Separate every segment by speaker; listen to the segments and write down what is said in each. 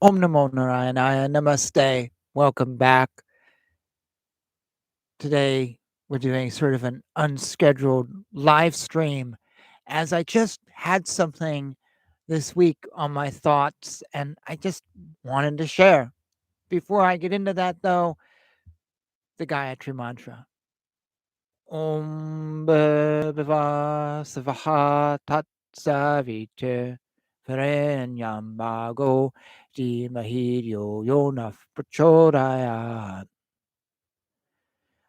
Speaker 1: Om Namo Narayanaya. Namaste. Welcome back. Today we're doing sort of an unscheduled live stream as I just had something this week on my thoughts and I just wanted to share. Before I get into that though, the Gayatri mantra. Om Bhava Savaha Tat Savite Varenyam Bhago Dhimahi Yonaf Prachodayat.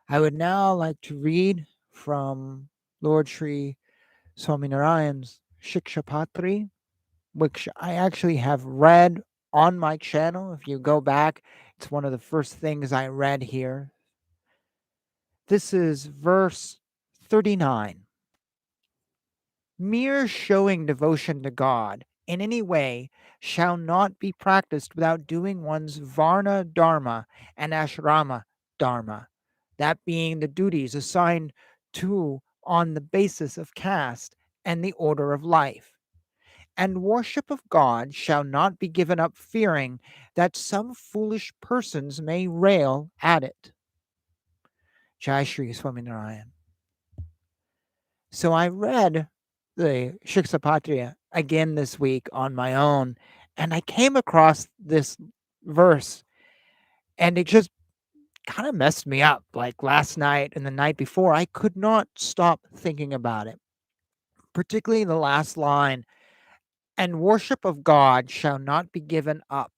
Speaker 1: I would now like to read from Lord Shree Swaminarayan's Shikshapatri, which I actually have read on my channel. If you go back, it's one of the first things I read here. This is verse 39. Mere showing devotion to God in any way shall not be practiced without doing one's Varna Dharma and Ashrama Dharma, that being the duties assigned to on the basis of caste and the order of life. And worship of God shall not be given up fearing that some foolish persons may rail at it. Jai Shri Swaminarayan. So I read the Shikshapatri again this week on my own, and I came across this verse, and it just kind of messed me up. Like last night and the night before, I could not stop thinking about it, particularly the last line, and worship of God shall not be given up,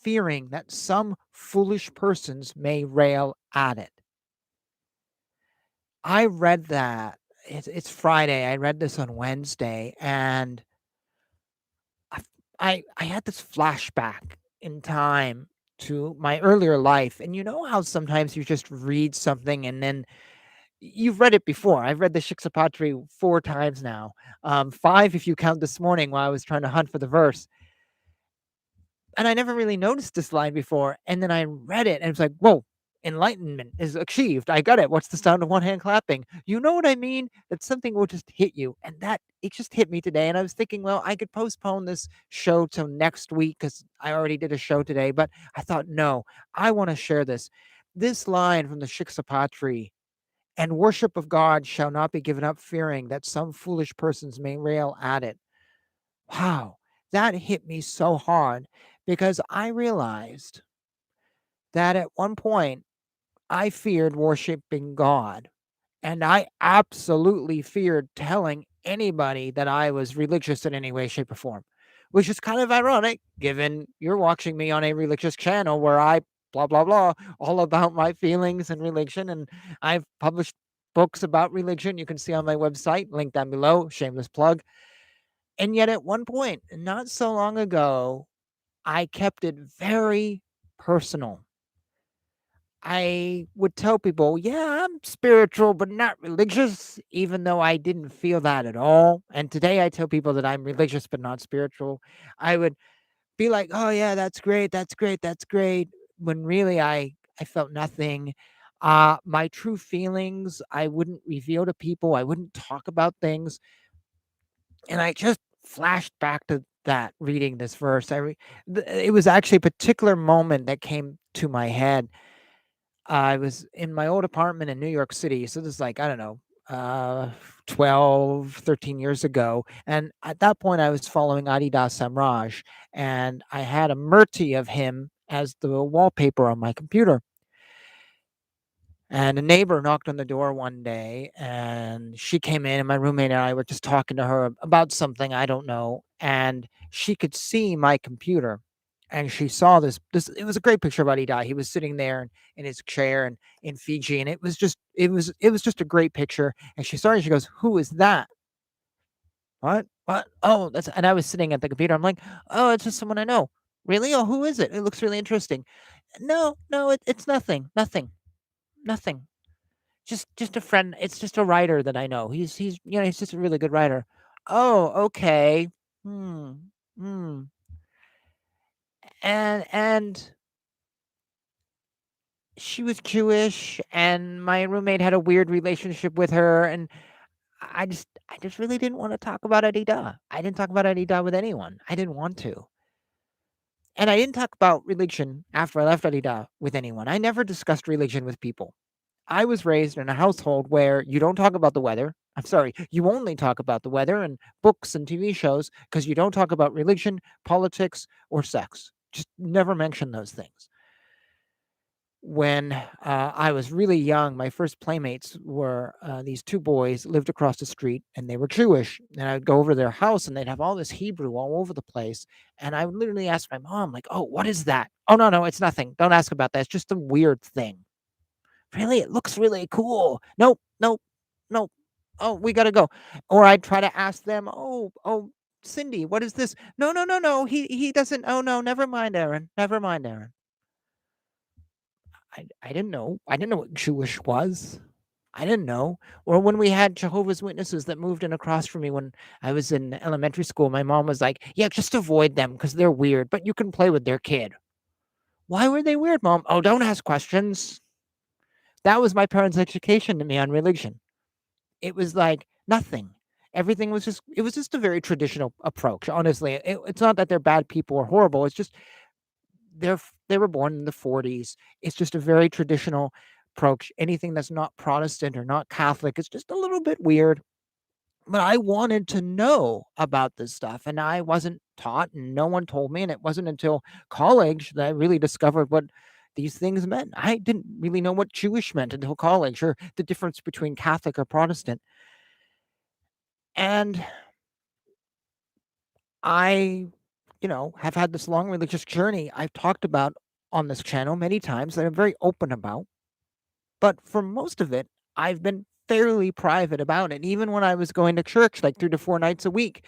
Speaker 1: fearing that some foolish persons may rail at it. I read that. It's Friday. I read this on Wednesday, and I had this flashback in time to my earlier life. And you know how sometimes you just read something and then you've read it before. I've read the Shikshapatri 4 times now, 5 if you count this morning while I was trying to hunt for the verse. And I never really noticed this line before. And then I read it and it's like, whoa, enlightenment is achieved. I got it. What's the sound of one hand clapping? You know what I mean? That something will just hit you. And that it just hit me today. And I was thinking, well, I could postpone this show till next week because I already did a show today. But I thought, no, I want to share this. This line from the Shikshapatri, and worship of God shall not be given up, fearing that some foolish persons may rail at it. Wow, that hit me so hard because I realized that at one point I feared worshiping God. And I absolutely feared telling anybody that I was religious in any way, shape, or form, which is kind of ironic given you're watching me on a religious channel where I blah, blah, blah, all about my feelings and religion. And I've published books about religion. You can see on my website, link down below, shameless plug. And yet at one point, not so long ago, I kept it very personal. I would tell people, yeah, I'm spiritual, but not religious, even though I didn't feel that at all. And today I tell people that I'm religious, but not spiritual. I would be like, oh, yeah, that's great. That's great. That's great. When really I felt nothing. My true feelings, I wouldn't reveal to people. I wouldn't talk about things. And I just flashed back to that reading this verse. It was actually a particular moment that came to my head. I was in my old apartment in New York City. So this is like, I don't know, 12, 13 years ago. And at that point, I was following Adi Da Samraj. And I had a murti of him as the wallpaper on my computer. And a neighbor knocked on the door one day and she came in, and my roommate and I were just talking to her about something, I don't know. And she could see my computer and she saw this it was a great picture of Adida. He was sitting there in his chair and in Fiji, and it was just a great picture. And she saw it and she goes, "Who is that?" What? Oh, that's, and I was sitting at the computer. I'm like, "Oh, it's just someone I know." Really? Oh, who is it? It looks really interesting. No, it's nothing. Nothing. Just a friend. It's just a writer that I know. He's just a really good writer. Oh, okay. Hmm. Hmm. And she was Jewish, and my roommate had a weird relationship with her, and I just really didn't want to talk about Adida. I didn't talk about Adida with anyone. I didn't want to. And I didn't talk about religion after I left Adi Da with anyone. I never discussed religion with people. I was raised in a household where you don't talk about the weather. I'm sorry, you only talk about the weather and books and TV shows because you don't talk about religion, politics, or sex. Just never mention those things. When I was really young, my first playmates were these two boys lived across the street, and they were Jewish. And I would go over to their house, and they'd have all this Hebrew all over the place. And I would literally ask my mom, like, "Oh, what is that?" "Oh, no, no, it's nothing. Don't ask about that. It's just a weird thing." "Really? It looks really cool." "Nope, nope, nope. Oh, we gotta go." Or I'd try to ask them, "Oh, Cindy, what is this?" "No, no, no, no. He doesn't. Oh no, never mind, Aaron. Never mind, Aaron." I didn't know. I didn't know what Jewish was. I didn't know. Or when we had Jehovah's Witnesses that moved in across from me when I was in elementary school, my mom was like, "Yeah, just avoid them because they're weird, but you can play with their kid." "Why were they weird, Mom?" "Oh, don't ask questions." That was my parents' education to me on religion. It was like nothing. Everything was just it was just a very traditional approach, honestly. It's not that they're bad people or horrible. It's just they were born in the 40s. It's just a very traditional approach. Anything that's not Protestant or not Catholic is just a little bit weird. But I wanted to know about this stuff, and I wasn't taught, and no one told me. And it wasn't until college that I really discovered what these things meant. I didn't really know what Jewish meant until college, or the difference between Catholic or Protestant. And I, have had this long religious journey I've talked about on this channel many times that I'm very open about. But for most of it, I've been fairly private about it. Even when I was going to church like 3 to 4 nights a week,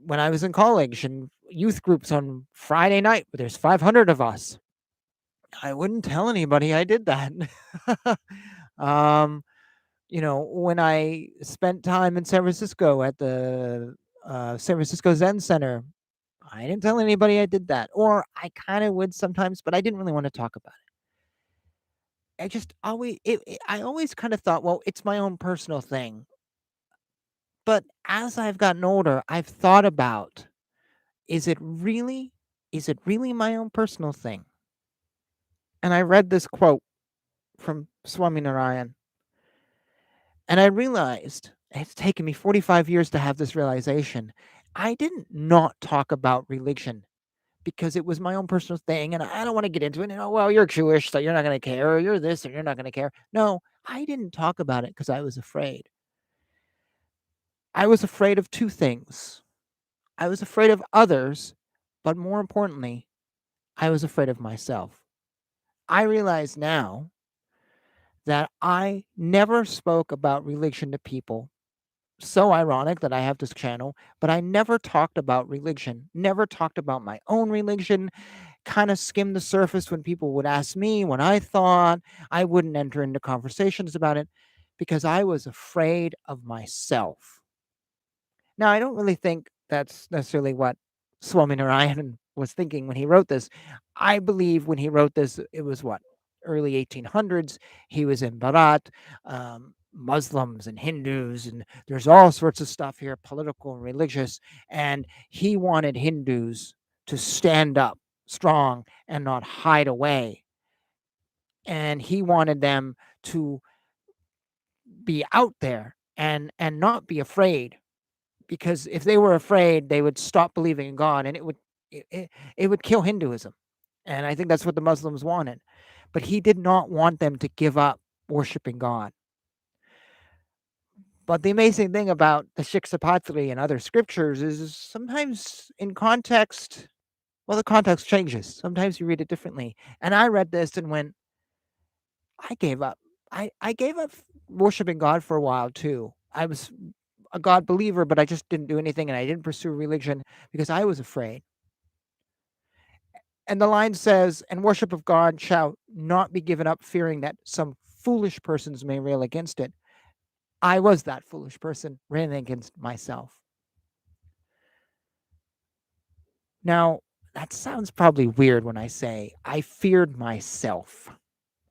Speaker 1: when I was in college and youth groups on Friday night, where there's 500 of us, I wouldn't tell anybody I did that. um, when I spent time in San Francisco at the San Francisco Zen Center, I didn't tell anybody I did that. Or I kind of would sometimes, but I didn't really want to talk about it. I just always, I always kind of thought, well, it's my own personal thing. But as I've gotten older, I've thought about, is it really, is it really my own personal thing? And I read this quote from Swaminarayan, and I realized it's taken me 45 years to have this realization. I didn't not talk about religion because it was my own personal thing, and I don't want to get into it. Well, you're Jewish, so you're not going to care, or you're this, or you're not going to care. No, I didn't talk about it because I was afraid. I was afraid of two things. I was afraid of others, but more importantly, I was afraid of myself. I realize now that I never spoke about religion to people. So ironic that I have this channel, but I never talked about religion, never talked about my own religion, kind of skimmed the surface when people would ask me what I thought. I wouldn't enter into conversations about it because I was afraid of myself. Now, I don't really think that's necessarily what Swaminarayan was thinking when he wrote this. I believe when he wrote this, it was what? Early 1800s. He was in Bharat, Muslims and Hindus, and there's all sorts of stuff here, political and religious. And he wanted Hindus to stand up strong and not hide away. And he wanted them to be out there and not be afraid, because if they were afraid, they would stop believing in God, and it would kill Hinduism. And I think that's what the Muslims wanted. But he did not want them to give up worshiping God. But the amazing thing about the Shikshapatri and other scriptures is sometimes in context, well, the context changes. Sometimes you read it differently. And I read this and went, I gave up. I gave up worshiping God for a while too. I was a God believer, but I just didn't do anything, and I didn't pursue religion because I was afraid. And the line says, "And worship of God shall not be given up, fearing that some foolish persons may rail against it." I was that foolish person railing against myself. Now, that sounds probably weird when I say I feared myself.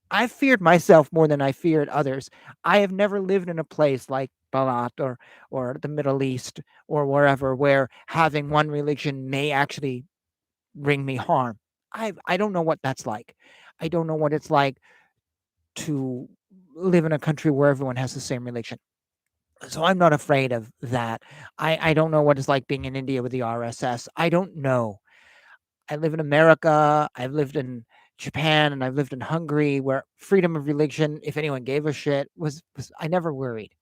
Speaker 1: I feared myself more than I feared others. I have never lived in a place like Bharat or the Middle East or wherever, where having one religion may actually bring me harm. I don't know what that's like. I don't know what it's like to live in a country where everyone has the same religion. So I'm not afraid of that. I don't know what it's like being in India with the RSS. I don't know. I live in America. I've lived in Japan and I've lived in Hungary where freedom of religion, if anyone gave a shit, was I never worried.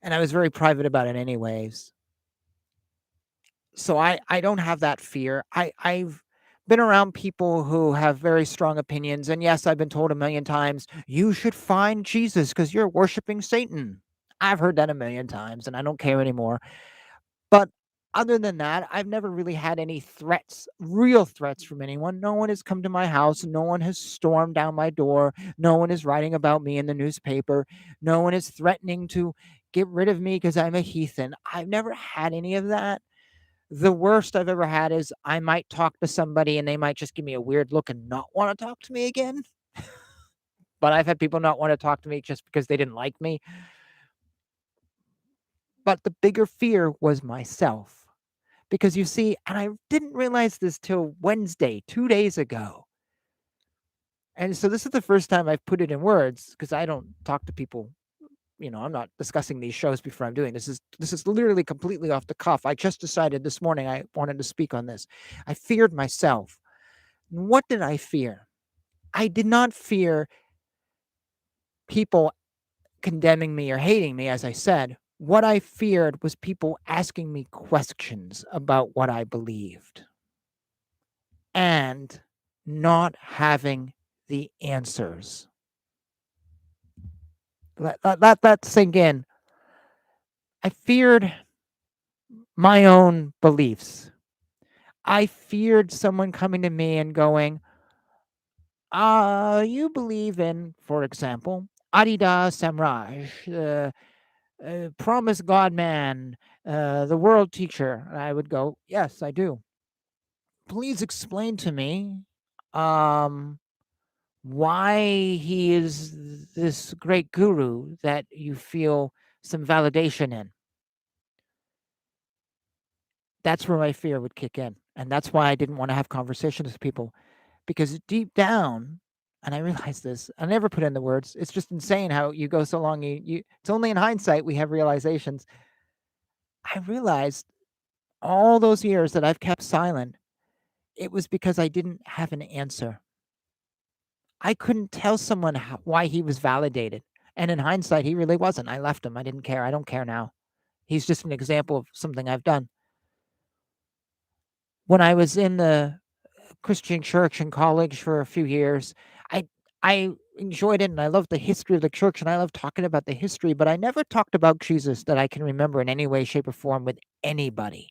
Speaker 1: And I was very private about it anyways. So I don't have that fear. I've been around people who have very strong opinions. And yes, I've been told a million times, you should find Jesus because you're worshiping Satan. I've heard that a million times and I don't care anymore. But other than that, I've never really had any threats, real threats from anyone. No one has come to my house. No one has stormed down my door. No one is writing about me in the newspaper. No one is threatening to get rid of me because I'm a heathen. I've never had any of that. The worst I've ever had is I might talk to somebody and they might just give me a weird look and not want to talk to me again. But I've had people not want to talk to me just because they didn't like me. But the bigger fear was myself. Because you see, and I didn't realize this till Wednesday, 2 days ago. And so this is the first time I've put it in words because I don't talk to people. I'm not discussing these shows before I'm doing this. Is literally completely off the cuff. I just decided this morning I wanted to speak on this. I feared myself. What did I fear? I did not fear people condemning me or hating me, as I said. What I feared was people asking me questions about what I believed and not having the answers. Let that sink in. I feared my own beliefs. I feared someone coming to me and going, you believe in, for example, Adi Da Samraj, Promise God Man, the world teacher. And I would go, yes, I do. Please explain to me why he is this great guru that you feel some validation in. That's where my fear would kick in. And that's why I didn't want to have conversations with people. Because deep down, and I realized this, I never put in the words. It's just insane how you go so long. It's only in hindsight we have realizations. I realized all those years that I've kept silent, it was because I didn't have an answer. I couldn't tell someone why he was validated. And in hindsight, he really wasn't. I left him. I didn't care. I don't care now. He's just an example of something I've done. When I was in the Christian church in college for a few years, I enjoyed it and I loved the history of the church and I love talking about the history, but I never talked about Jesus that I can remember in any way, shape, or form with anybody.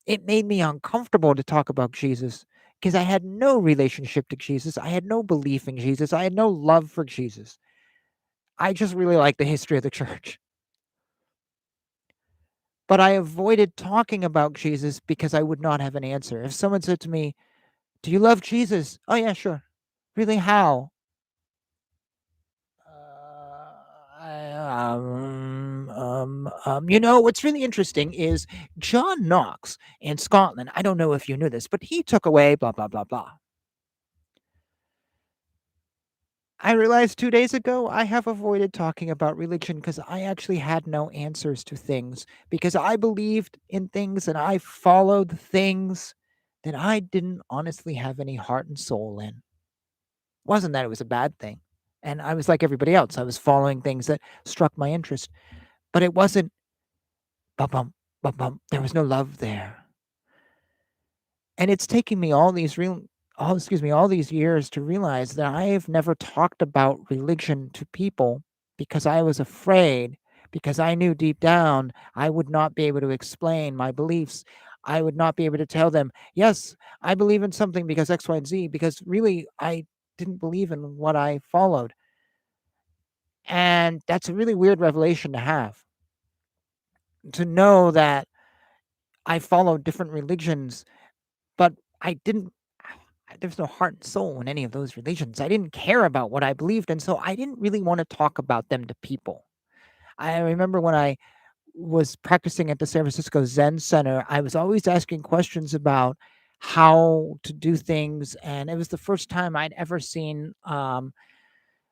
Speaker 1: It made me uncomfortable to talk about Jesus because I had no relationship to Jesus. I had no belief in Jesus. I had no love for Jesus. I just really like the history of the church. But I avoided talking about Jesus because I would not have an answer. If someone said to me, do you love Jesus? Oh, yeah, sure. Really, how? What's really interesting is John Knox in Scotland. I don't know if you knew this, but he took away blah, blah, blah, blah. I realized 2 days ago I have avoided talking about religion because I actually had no answers to things because I believed in things and I followed things that I didn't honestly have any heart and soul in. Wasn't that it was a bad thing. And I was like everybody else. I was following things that struck my interest, but it wasn't bum bum bum bum. There was no love there. And it's taken me all these years to realize that I have never talked about religion to people because I was afraid, because I knew deep down I would not be able to explain my beliefs. I would not be able to tell them, yes, I believe in something because X, Y, and Z, because really I didn't believe in what I followed. And that's a really weird revelation to have. To know that I followed different religions, but I didn't there's no heart and soul in any of those religions. I didn't care about what I believed, and so I didn't really want to talk about them to people. I remember when I was practicing at the San Francisco Zen Center, I was always asking questions about how to do things, and it was the first time I'd ever seen,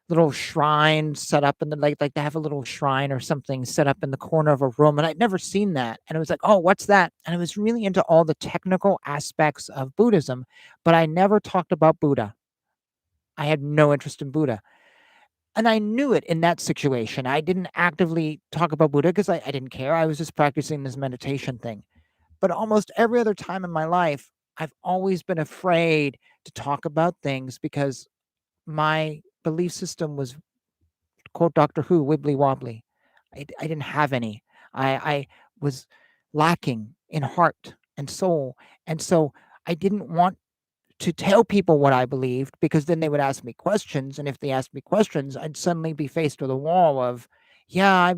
Speaker 1: little shrine set up in the like they have a little shrine or something set up in the corner of a room, and I'd never seen that, and it was like, "Oh, what's that?" And I was really into all the technical aspects of Buddhism, but I never talked about Buddha. I had no interest in Buddha, and I knew it in that situation. I didn't actively talk about Buddha because I didn't care. I was just practicing this meditation thing. But almost every other time in my life, I've always been afraid to talk about things because my belief system was, quote Doctor Who, wibbly wobbly. I didn't have any. I was lacking in heart and soul. And so I didn't want to tell people what I believed because then they would ask me questions. And if they asked me questions, I'd suddenly be faced with a wall of, yeah,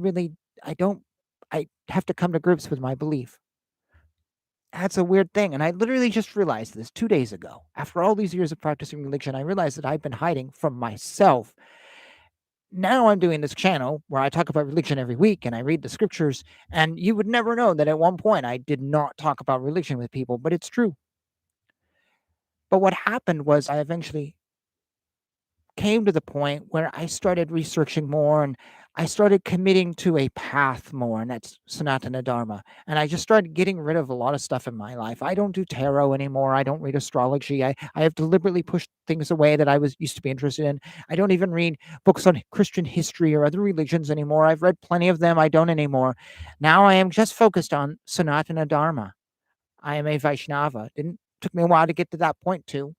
Speaker 1: I don't, I have to come to grips with my belief. That's a weird thing, and I literally just realized this 2 days ago. After all these years of practicing religion, I realized that I've been hiding from myself. Now I'm doing this channel where I talk about religion every week and I read the scriptures, and you would never know that at one point I did not talk about religion with people, but it's true. But what happened was I eventually came to the point where I started researching more and I started committing to a path more, and that's Sanatana Dharma. And I just started getting rid of a lot of stuff in my life. I don't do tarot anymore. I don't read astrology. I have deliberately pushed things away that I was used to be interested in. I don't even read books on Christian history or other religions anymore. I've read plenty of them. I don't anymore. Now I am just focused on Sanatana Dharma. I am a Vaishnava. Didn't took me a while to get to that point too.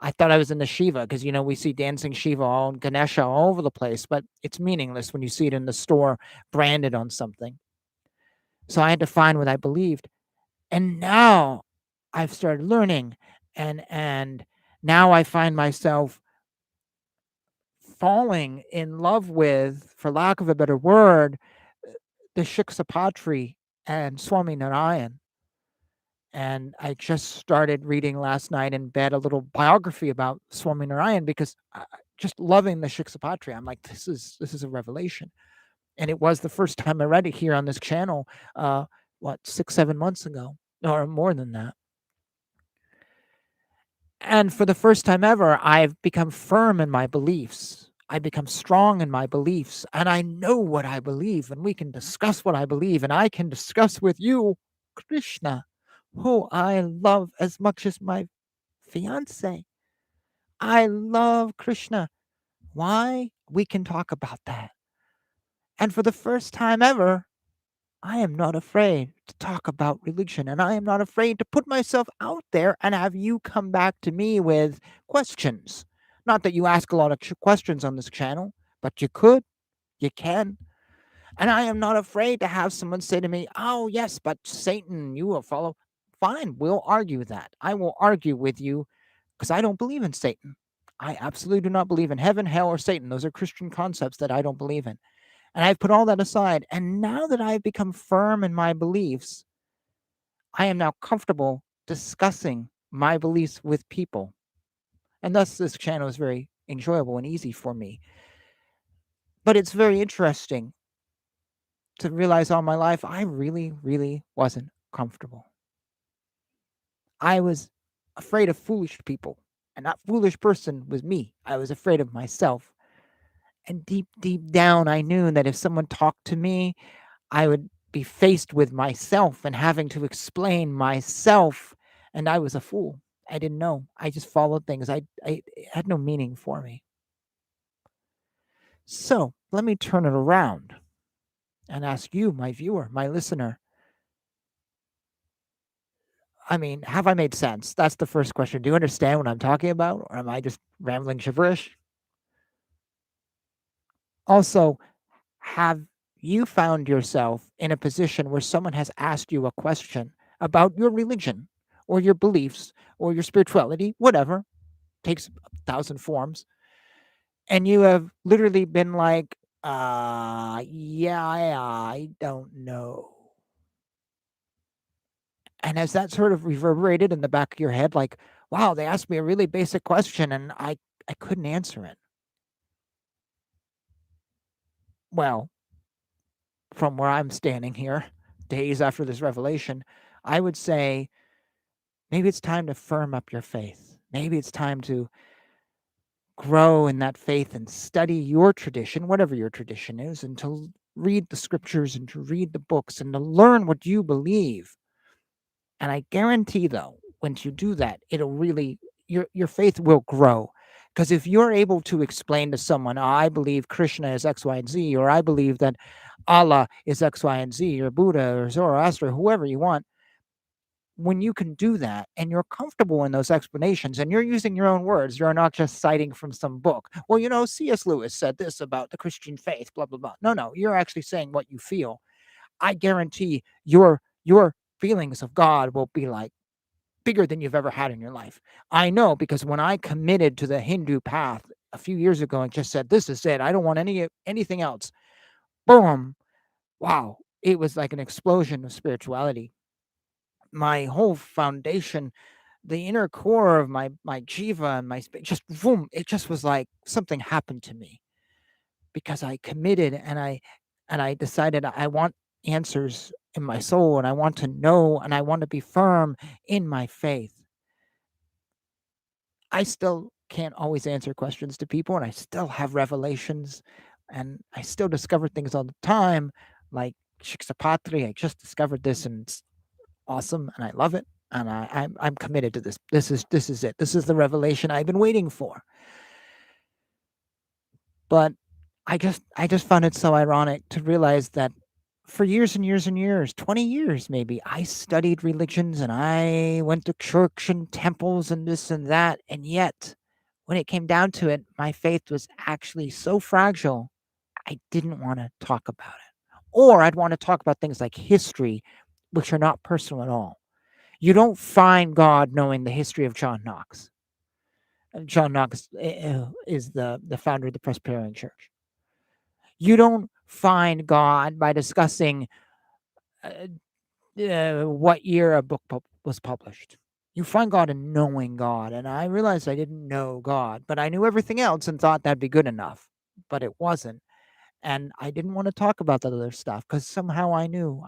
Speaker 1: I thought I was in the Shiva because, we see dancing Shiva and Ganesha all over the place, but it's meaningless when you see it in the store branded on something. So I had to find what I believed. And now I've started learning and now I find myself falling in love with, for lack of a better word, the Shikshapatri and Swaminarayan. And I just started reading last night in bed a little biography about Swaminarayan because just loving the Shikshapatri, I'm like, this is a revelation. And it was the first time I read it here on this channel, 6, 7 months ago, or more than that. And for the first time ever, I've become firm in my beliefs. I become strong in my beliefs, and I know what I believe, and we can discuss what I believe, and I can discuss with you Krishna, who I love as much as my fiance. I love Krishna. Why? We can talk about that. And for the first time ever, I am not afraid to talk about religion, and I am not afraid to put myself out there and have you come back to me with questions. Not that you ask a lot of questions on this channel, but you could, you can. And I am not afraid to have someone say to me, "Oh, yes, but Satan, you will follow." Fine, we'll argue that. I will argue with you because I don't believe in Satan. I absolutely do not believe in heaven, hell, or Satan. Those are Christian concepts that I don't believe in. And I've put all that aside. And now that I've become firm in my beliefs, I am now comfortable discussing my beliefs with people. And thus, this channel is very enjoyable and easy for me. But it's very interesting to realize all my life I really, really wasn't comfortable. I was afraid of foolish people. And that foolish person was me. I was afraid of myself. And deep, deep down, I knew that if someone talked to me, I would be faced with myself and having to explain myself. And I was a fool. I didn't know. I just followed things. It had no meaning for me. So let me turn it around and ask you, my viewer, my listener. I mean, have I made sense? That's the first question. Do you understand what I'm talking about? Or am I just rambling gibberish? Also, have you found yourself in a position where someone has asked you a question about your religion or your beliefs or your spirituality, whatever, takes 1,000 forms, and you have literally been like, yeah, I don't know. And has that sort of reverberated in the back of your head like, wow, they asked me a really basic question and I couldn't answer it? Well, from where I'm standing here, days after this revelation, I would say Maybe it's time to firm up your faith. Maybe it's time to grow in that faith and study your tradition, whatever your tradition is, and to read the scriptures and to read the books and to learn what you believe. And I guarantee, though, once you do that, it'll really your faith will grow. Because if you're able to explain to someone, "Oh, I believe Krishna is X, Y, and Z, or I believe that Allah is X, Y, and Z, or Buddha, or Zoroaster, whoever you want," when you can do that and you're comfortable in those explanations and you're using your own words, you're not just citing from some book. Well, C.S. Lewis said this about the Christian faith, blah, blah, blah. No, you're actually saying what you feel. I guarantee your feelings of God will be like bigger than you've ever had in your life. I know, because when I committed to the Hindu path a few years ago and just said, this is it, I don't want anything else. Boom. Wow. It was like an explosion of spirituality. My whole foundation, the inner core of my jiva and my just boom, it just was like something happened to me because I committed and I decided I want answers in my soul and I want to know and I want to be firm in my faith. I still can't always answer questions to people and I still have revelations and I still discover things all the time, like Shikshapatri. I just discovered this and it's awesome and I love it. And I'm committed to this. This is it. This is the revelation I've been waiting for. But I just found it so ironic to realize that for years and years and years, 20 years maybe, I studied religions and I went to church and temples and this and that. And yet, when it came down to it, my faith was actually so fragile, I didn't want to talk about it. Or I'd want to talk about things like history, which are not personal at all. You don't find God knowing the history of John Knox. John Knox is the founder of the Presbyterian Church. You don't find God by discussing what year a book was published. You find God in knowing God. And I realized I didn't know God, but I knew everything else and thought that'd be good enough. But it wasn't. And I didn't want to talk about that other stuff because somehow I knew.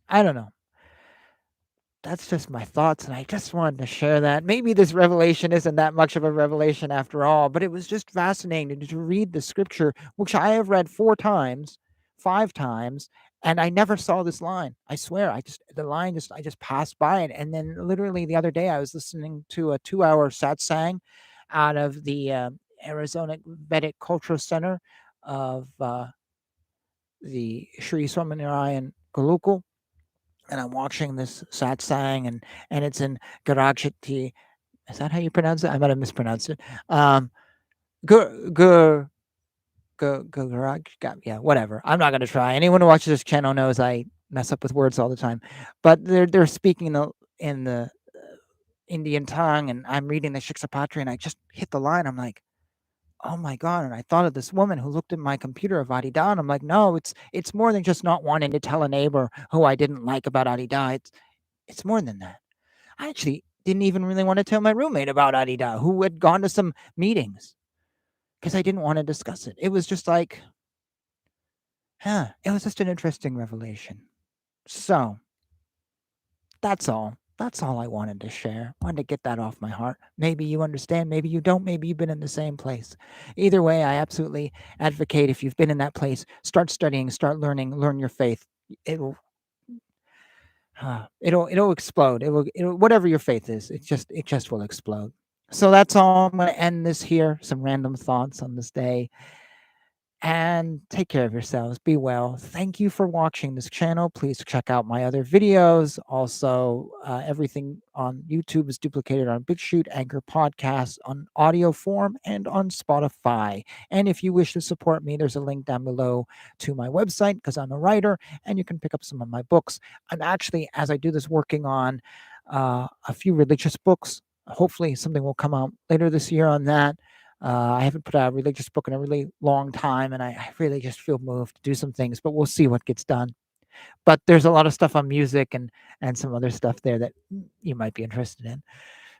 Speaker 1: I don't know. That's just my thoughts, and I just wanted to share that. Maybe this revelation isn't that much of a revelation after all, but it was just fascinating to read the scripture, which I have read 4 times, 5 times, and I never saw this line. I swear, I just passed by it, and then literally the other day, I was listening to a 2-hour satsang out of the, Arizona Vedic Cultural Center of, the Shree Swaminarayan Gurukul, and I'm watching this satsang, and it's in Garajati. Is that how you pronounce it? I might have mispronounced it. Gur gur Garaj. Yeah, whatever. I'm not gonna try. Anyone who watches this channel knows I mess up with words all the time. But they're speaking in the Indian tongue, and I'm reading the Shikshapatri, and I just hit the line. I'm like, oh my God. And I thought of this woman who looked at my computer of Adi Da, and I'm like, no, it's more than just not wanting to tell a neighbor who I didn't like about Adi Da. It's more than that. I actually didn't even really want to tell my roommate about Adi Da, who had gone to some meetings because I didn't want to discuss it. It was just like, it was just an interesting revelation. So that's all. That's all I wanted to share. Wanted to get that off my heart. Maybe you understand, maybe you don't, maybe you've been in the same place. Either way, I absolutely advocate if you've been in that place, start studying, start learning, learn your faith. It'll it'll explode. It'll whatever your faith is, it just will explode. So that's all. I'm going to end this here. Some random thoughts on this day. And take care of yourselves. Be well. Thank you for watching this channel. Please check out my other videos. Also, everything on YouTube is duplicated on BitChute, Anchor Podcasts, on audio form, and on Spotify. And if you wish to support me, there's a link down below to my website because I'm a writer, and you can pick up some of my books. I'm actually, as I do this, working on a few religious books. Hopefully, something will come out later this year on that. I haven't put out a religious book in a really long time, and I really just feel moved to do some things, but we'll see what gets done. But there's a lot of stuff on music and some other stuff there that you might be interested in.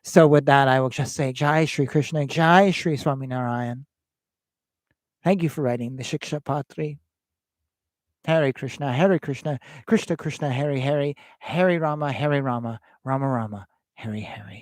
Speaker 1: So with that, I will just say, Jai Shri Krishna, Jai Shri Swaminarayan. Thank you for writing the Shikshapatri. Hare Krishna, Krishna Krishna, Hare Hare, Hare Rama, Rama Rama, Hare Hare.